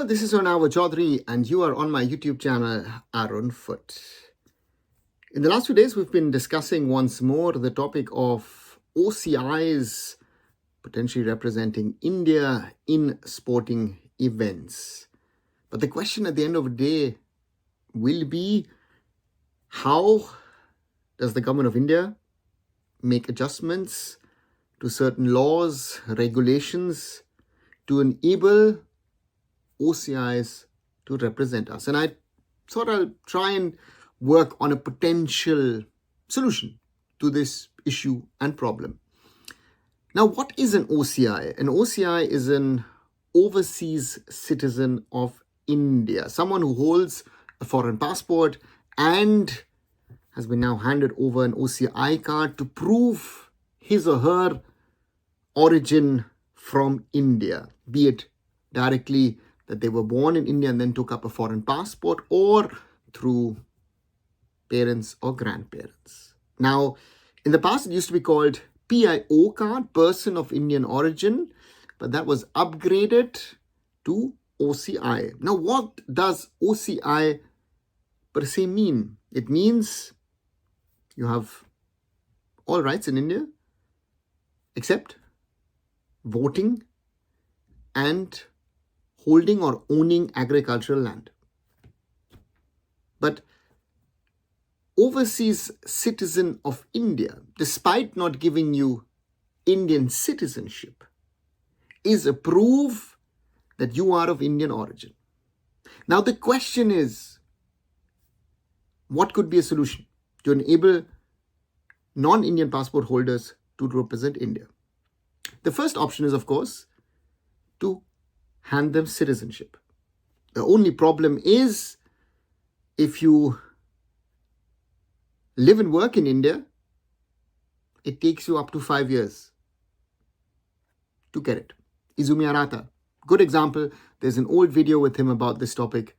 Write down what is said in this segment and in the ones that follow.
this is Arunava Chaudhuri and you are on my YouTube channel, Arunfoot. In the last few days, we've been discussing once more the topic of OCIs potentially representing India in sporting events. But the question at the end of the day will be, how does the government of India make adjustments to certain laws, regulations to enable OCIs to represent us? And I thought I'll try and work on a potential solution to this issue and problem. Now, what is an OCI? An OCI is an overseas citizen of India, someone who holds a foreign passport and has been now handed over an OCI card to prove his or her origin from India, be it directly that they were born in India and then took up a foreign passport, or through parents or grandparents. Now, in the past, it used to be called PIO card, person of Indian origin, but that was upgraded to OCI. Now, what does OCI per se mean? It means you have all rights in India except voting and holding or owning agricultural land. But overseas citizen of India, despite not giving you Indian citizenship, is a proof that you are of Indian origin. Now the question is, what could be a solution to enable non-Indian passport holders to represent India? The first option is, of course, to hand them citizenship. The only problem is, if you live and work in India, it takes you up to 5 years to get it. Izumi Arata, good example. There's an old video with him about this topic.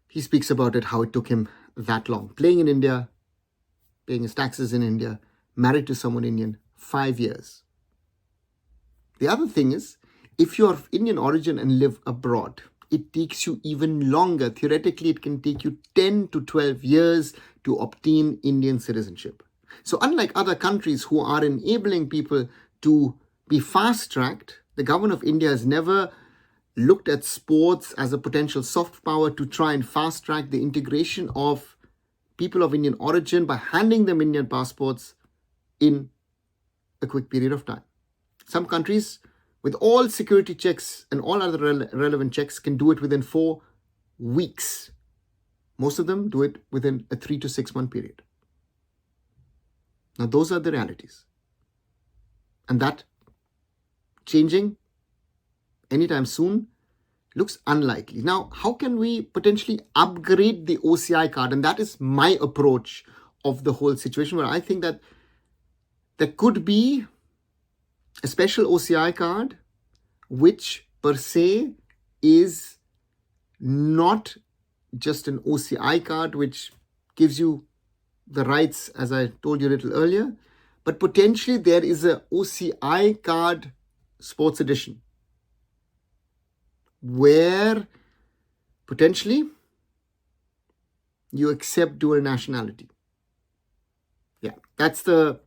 He speaks about it, how it took him that long. Playing in India, paying his taxes in India, married to someone Indian, 5 years. The other thing is, if you're of Indian origin and live abroad, it takes you even longer. Theoretically, it can take you 10 to 12 years to obtain Indian citizenship. So unlike other countries who are enabling people to be fast-tracked, the government of India has never looked at sports as a potential soft power to try and fast-track the integration of people of Indian origin by handing them Indian passports in a quick period of time. Some countries, with all security checks and all other relevant checks, can do it within 4 weeks. Most of them do it within a 3 to 6 month period. Now, those are the realities. And that changing anytime soon looks unlikely. Now, how can we potentially upgrade the OCI card? And that is my approach of the whole situation, where I think that there could be a special OCI card, which per se is not just an OCI card, which gives you the rights, as I told you a little earlier, but potentially there is a OCI card sports edition, where potentially you accept dual nationality. Yeah, that's the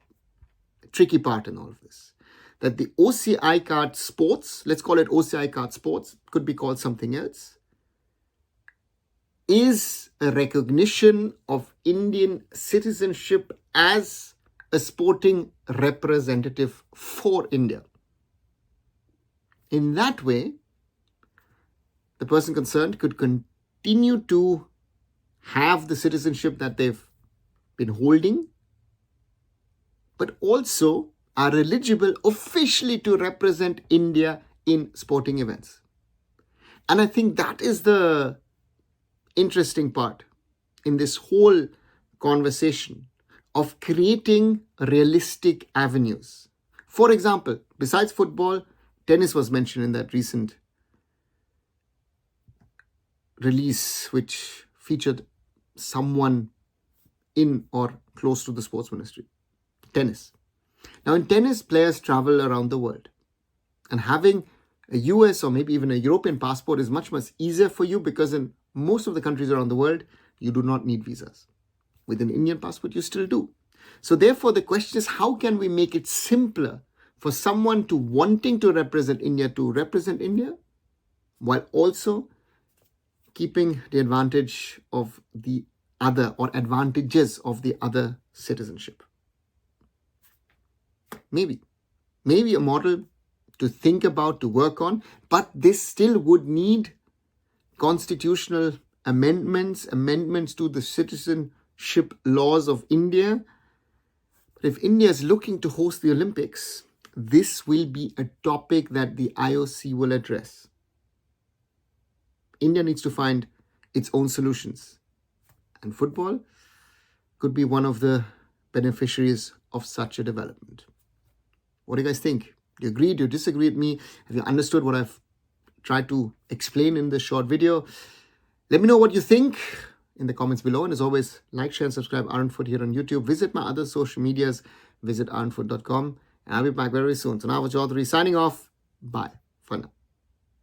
tricky part in all of this. That the OCI card sports, let's call it OCI card sports, could be called something else, is a recognition of Indian citizenship as a sporting representative for India. In that way, the person concerned could continue to have the citizenship that they've been holding, but also are eligible officially to represent India in sporting events. And I think that is the interesting part in this whole conversation of creating realistic avenues. For example, besides football, tennis was mentioned in that recent release, which featured someone in or close to the sports ministry. Tennis. Now, in tennis, players travel around the world. And having A US or maybe even a European passport is much, much easier for you because in most of the countries around the world, you do not need visas. With an Indian passport, you still do. So therefore, the question is, how can we make it simpler for someone to wanting to represent India while also keeping the advantage of the other or advantages of the other citizenship? Maybe a model to think about, to work on, but this still would need constitutional amendments to the citizenship laws of India. But if India is looking to host the Olympics, this will be a topic that the IOC will address. India needs to find its own solutions. And football could be one of the beneficiaries of such a development. What do you guys think? Do you agree? Do you disagree with me? Have you understood what I've tried to explain in this short video? Let me know what you think in the comments below. And as always, like, share, and subscribe Arunfoot here on YouTube. Visit my other social medias. Visit arunfoot.com. And I'll be back very soon. So Arunava Chaudhuri signing off. Bye for now.